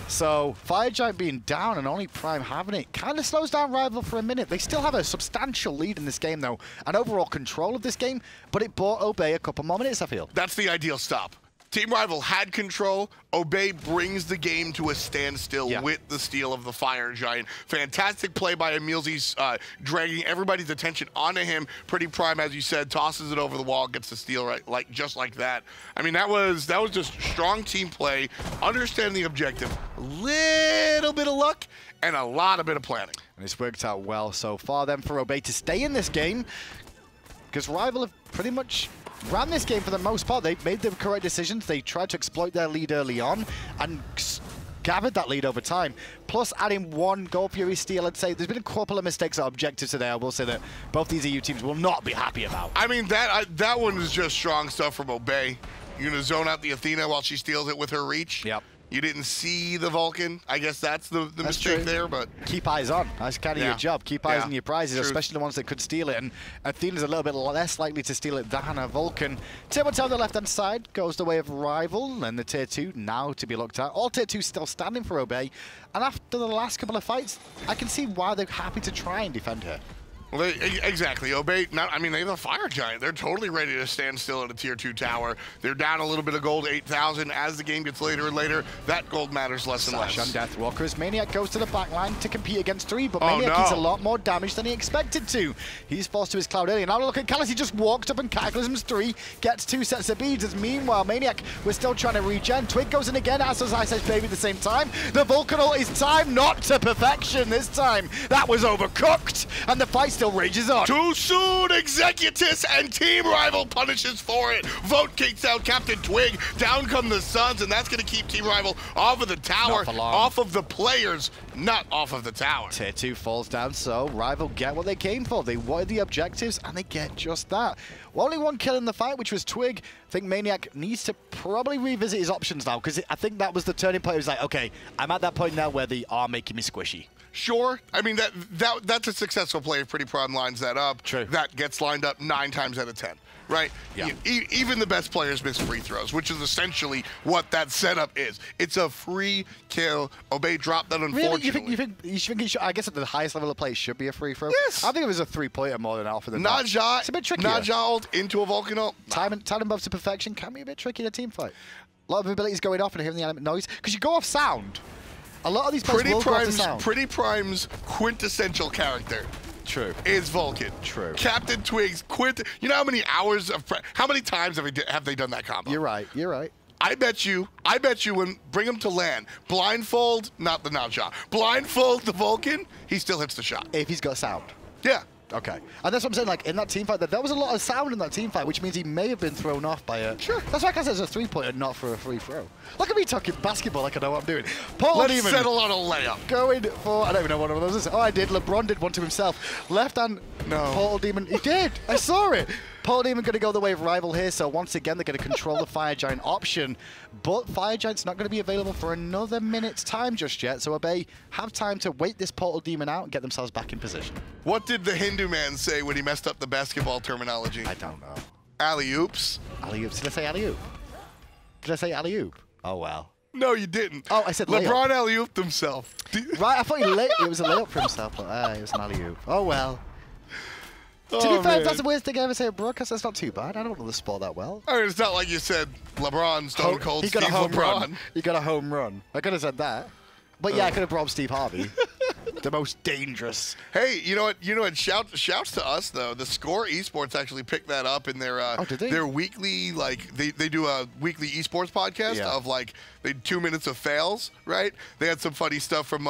So, Fire Giant being down and only Prime having it kind of slows down Rival for a minute. They still have a substantial lead in this game, though, and overall control of this game, but it bought Obey a couple more minutes, I feel. That's the ideal stop. Team Rival had control. Obey brings the game to a standstill with the steal of the Fire Giant. Fantastic play by EmilZy's dragging everybody's attention onto him. PrettyPriMe, as you said, tosses it over the wall, gets the steal just like that. I mean, that was just strong team play, understanding the objective, a little bit of luck, and a lot of bit of planning. And it's worked out well so far then for Obey to stay in this game, because Rival have pretty much ran this game for the most part. They made the correct decisions. They tried to exploit their lead early on and gathered that lead over time. Plus adding one Gold Fury steal, I'd say there's been a couple of mistakes at objectives today. I will say that both these EU teams will not be happy about. I mean, that one is just strong stuff from Obey. You're going to zone out the Athena while she steals it with her reach. Yep. You didn't see the Vulcan. I guess that's the mistake there, but... Keep eyes on. That's kind of your job. Keep eyes on your prizes, especially the ones that could steal it. And Athena's a little bit less likely to steal it than a Vulcan. Tier 1 on the left-hand side goes the way of Rival, and the Tier 2 now to be looked at. All Tier 2 still standing for Obey. And after the last couple of fights, I can see why they're happy to try and defend her. Well, exactly. Obey, I mean, they have a Fire Giant. They're totally ready to stand still at a Tier 2 tower. They're down a little bit of gold, 8,000. As the game gets later and later, that gold matters less and less. On Deathwalker as maniaKK goes to the backline to compete against 3, but maniaKK gets a lot more damage than he expected to. He's forced to his cloud early. Now look at Callus, he just walked up and Cataclysm's 3, gets 2 sets of beads, as meanwhile maniaKK was still trying to regen. Twig goes in again, as does iceicebaby at the same time. The Vulcan ult is timed, not to perfection this time. That was overcooked, and the fight still rages on. Too soon, Executus, and Team Rival punishes for it. Vote kicks out CaptainTwig. Down come the Suns, and that's going to keep Team Rival off of the tower, off of the players, not off of the tower. Tier 2 falls down, so Rival get what they came for. They wanted the objectives, and they get just that. Only one kill in the fight, which was Twig. I think maniaKK needs to probably revisit his options now, because I think that was the turning point. It was like, okay, I'm at that point now where they are making me squishy. Sure. I mean, that's a successful play if PrettyPriMe lines that up. True. That gets lined up 9 times out of 10, right? Yeah. Even the best players miss free throws, which is essentially what that setup is. It's a free kill. Obey dropped that, unfortunately. Really? You think he should, I guess at the highest level of play, it should be a free throw? Yes. I think it was a 3-pointer more than alpha than that. It's a bit tricky. Naja ult into a Vulcan ult. Time above to perfection can be a bit tricky in a team fight. A lot of abilities going off and hearing the element noise, because you go off sound. A lot of these players will go off the sound. PrettyPriMe's quintessential character is Vulcan. CaptainTwig's you know how many hours of how many times have they done that combo? You're right. I bet you when bring him to land, blindfold, not the nod shot, blindfold the Vulcan, he still hits the shot. If he's got sound. Yeah. Okay. And that's what I'm saying, like, in that team fight, there was a lot of sound in that team fight, which means he may have been thrown off by a... Sure. That's why I said it's a three-pointer, not for a free throw. Look at me talking basketball like I know what I'm doing. Let's settle on a layup. Going for... I don't even know what one of those is. Oh, I did. LeBron did one to himself. Left hand... No. Portal Demon... He did. I saw it. Portal Demon going to go the way of Rival here, so once again, they're going to control the Fire Giant option. But Fire Giant's not going to be available for another minute's time just yet, so Obey have time to wait this Portal Demon out and get themselves back in position. What did the Hindu man say when he messed up the basketball terminology? I don't know. Alley-oops? Alley-oops. Did I say alley-oop? Did I say alley-oop? Oh, well. No, you didn't. Oh, I said layup. LeBron alley-ooped himself. Right, I thought it was a layup for himself, but it was an alley-oop. Oh, well. To be fair, man. if that's the weirdest thing I ever say at broadcast, that's not too bad. I don't know the sport that well. I mean, it's not like you said LeBron, Stone Cold, He got Steve a home LeBron. run. He got a home run. I could have said that. But yeah, I could have brought up Steve Harvey. The most dangerous. Hey, you know what? You know what? Shouts to us though. The Score Esports actually picked that up in their their weekly, like they do a weekly esports podcast of like they 2 minutes of fails, right? They had some funny stuff from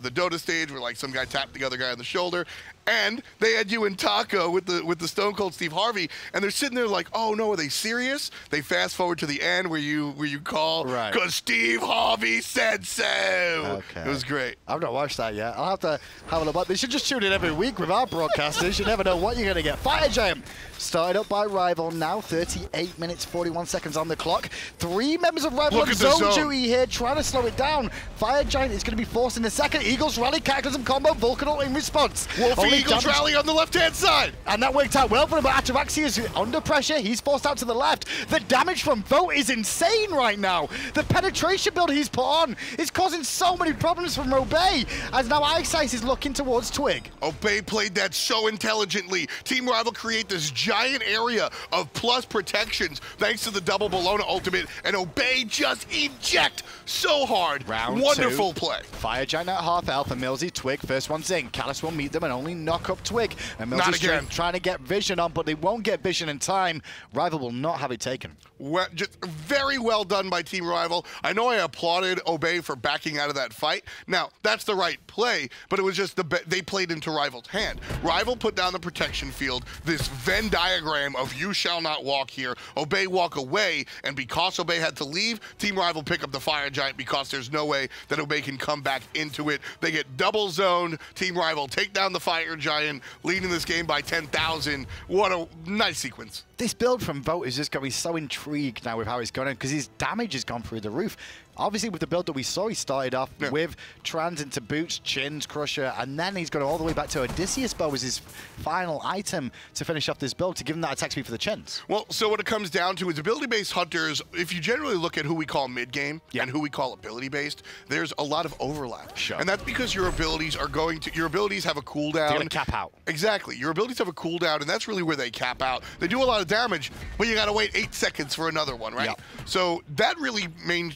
the Dota stage where like some guy tapped the other guy on the shoulder. And they had you and Taco with the Stone Cold Steve Harvey, and they're sitting there like, oh no, are they serious? They fast forward to the end where you call because Steve Harvey said so. Okay. It was great. I've not watched that yet. I'll have to have a look. They should just tune in every week with our broadcasters. You never know what you're going to get. Fire Giant started up by Rival. Now 38 minutes 41 seconds on the clock. 3 members of Rival on zone duty here, trying to slow it down. Fire Giant is going to be forced in the second. Eagles rally, Cataclysm combo, Vulcan in response. Wlfy Eagles rally on the left-hand side. And that worked out well for him, but Ataraxia is under pressure. He's forced out to the left. The damage from Thoth is insane right now. The penetration build he's put on is causing so many problems from Obey, as now iceicebaby is looking towards Twig. Obey played that so intelligently. Team Rival create this giant area of plus protections thanks to the double Bellona ultimate, and Obey just eject so hard. Round Wonderful 2. play. Fire Giant at half health, EmilZy, Twig, first one's in. Callus will meet them and only knock up Twig. EmilZy trying to get vision on, but they won't get vision in time. Rival will not have it taken. Well, just very well done by Team Rival. I know I applauded Obey for backing out of that fight. Now, that's the right play, but it was just they played into Rival's hand. Rival put down the protection field, this Venn diagram of you shall not walk here. Obey walk away, and because Obey had to leave, Team Rival pick up the Fire Giant because there's no way that Obey can come back into it. They get double zoned. Team Rival take down the Fire Giant, leading this game by 10,000. What a nice sequence. This build from Vote is just going to be so intrigued now with how it's going because his damage has gone through the roof. Obviously, with the build that we saw, he started off with Trans into boots, chins, crusher, and then he's gone all the way back to Odysseus bow as his final item to finish off this build to give him that attack speed for the chins. Well, so what it comes down to is ability-based hunters, if you generally look at who we call mid-game and who we call ability-based, there's a lot of overlap. Sure. And that's because your abilities are going to, your abilities have a cooldown. They're going to cap out. Exactly. Your abilities have a cooldown, and that's really where they cap out. They do a lot of damage, but you got to wait 8 seconds for another one, right? Yep. So that really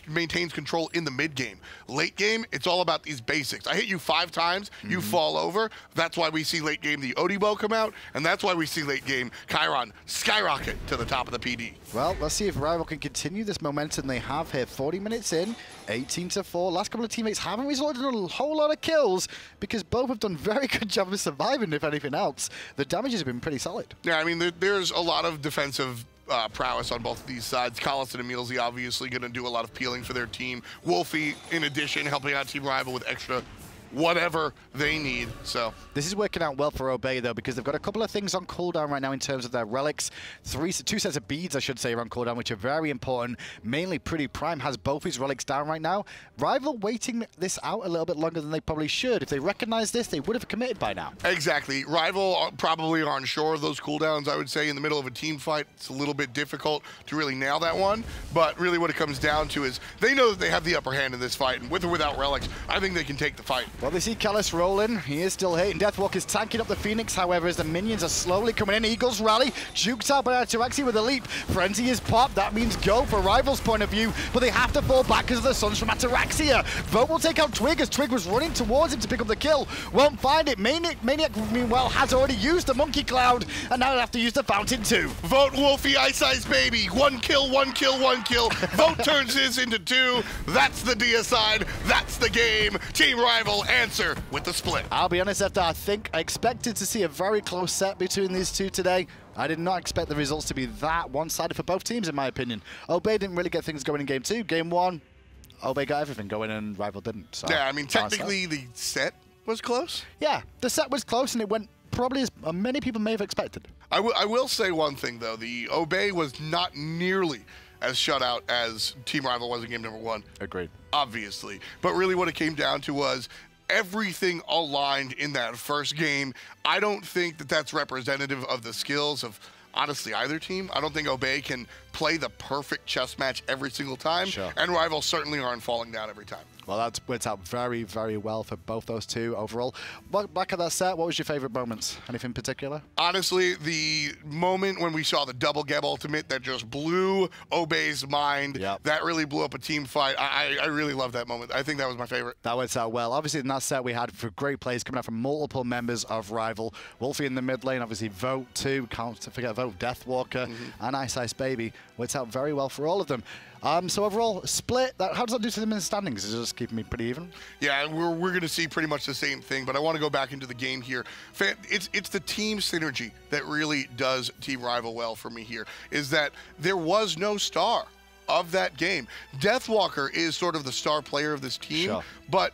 maintains control in the mid-game. Late game, it's all about these basics. I hit you 5 times, you fall over. That's why we see late game the Odibo come out, and that's why we see late game Chiron skyrocket to the top of the PD. Well, let's see if Rival can continue this momentum they have here. 40 minutes in, 18-4. Last couple of teammates haven't resulted in a whole lot of kills because both have done a very good job of surviving, if anything else. The damage has been pretty solid. Yeah, I mean, there's a lot of defensive prowess on both of these sides. Callus and EmilZy obviously going to do a lot of peeling for their team. Wlfy, in addition, helping out Team Rival with extra whatever they need. So this is working out well for Obey though, because they've got a couple of things on cooldown right now in terms of their relics. 2 sets of beads, I should say, are on cooldown, which are very important. Mainly PrettyPriMe has both his relics down right now. Rival waiting this out a little bit longer than they probably should. If they recognize this, they would have committed by now. Exactly. Rival probably aren't sure of those cooldowns. I would say in the middle of a team fight, it's a little bit difficult to really nail that one. But really what it comes down to is they know that they have the upper hand in this fight, and with or without relics, I think they can take the fight. Well, they see Callus rolling. He is still hitting. Deathwalker's tanking up the Phoenix, however, as the minions are slowly coming in. Eagles rally, juked out by Ataraxia with a leap. Frenzy is popped. That means go for Rival's point of view, but they have to fall back because of the suns from Ataraxia. Vote will take out Twig as Twig was running towards him to pick up the kill. Won't find it. Maniac, meanwhile, has already used the Monkey Cloud, and now they have to use the Fountain too. Vote Wlfy, iceicebaby. 1 kill, 1 kill, 1 kill. Vote turns his into 2. That's the deicide. That's the game. Team Rival answer with the split. I'll be honest, after I expected to see a very close set between these two today. I did not expect the results to be that one-sided for both teams, in my opinion. Obey didn't really get things going in game 2. Game 1, Obey got everything going and Rival didn't. So yeah, I mean, technically the set was close. Yeah, the set was close and it went probably as many people may have expected. I will say one thing, though. The Obey was not nearly as shut out as Team Rival was in game number 1. Agreed. Obviously. But really what it came down to was everything aligned in that first game. I don't think that that's representative of the skills of, honestly, either team. I don't think Obey can play the perfect chess match every single time. Sure. And Rival certainly aren't falling down every time. Well, that worked out very, very well for both those two overall. Back at that set, what was your favorite moments? Anything in particular? Honestly, the moment when we saw the double Geb ultimate that just blew Obey's mind, that really blew up a team fight. I really loved that moment. I think that was my favorite. That worked out well. Obviously, in that set, we had for great plays coming out from multiple members of Rival. Wlfy in the mid lane, obviously Vote too. Can't forget Vote, Deathwalker, and iceicebaby. Worked out very well for all of them. So overall, split, how does that do to them in the standings? Is it just keeping me pretty even? Yeah, we're going to see pretty much the same thing, but I want to go back into the game here. It's the team synergy that really does Team Rival well for me here, is that there was no star of that game. Deathwalker is sort of the star player of this team, but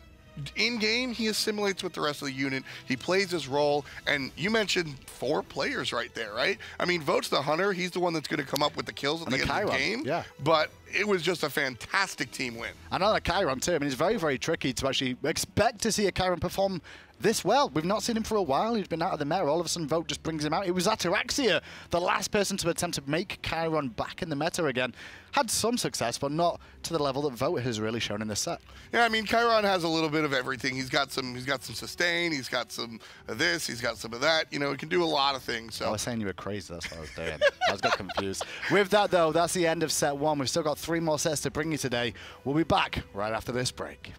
in-game, he assimilates with the rest of the unit. He plays his role, and you mentioned 4 players right there, right? I mean, Vote's the hunter. He's the one that's going to come up with the kills at the end of the game. Yeah. But it was just a fantastic team win. Another Chiron, too. I mean, it's very, very tricky to actually expect to see a Chiron perform this well. We've not seen him for a while. He's been out of the meta. All of a sudden, Vote just brings him out. It was Ataraxia, the last person to attempt to make Chiron back in the meta again. Had some success, but not to the level that Vote has really shown in this set. Yeah, I mean, Chiron has a little bit of everything. He's got some sustain. He's got some of this. He's got some of that. You know, he can do a lot of things. So I was saying you were crazy. That's what I was doing. I got confused. With that, though, that's the end of set 1. We've still got 3 more sets to bring you today. We'll be back right after this break.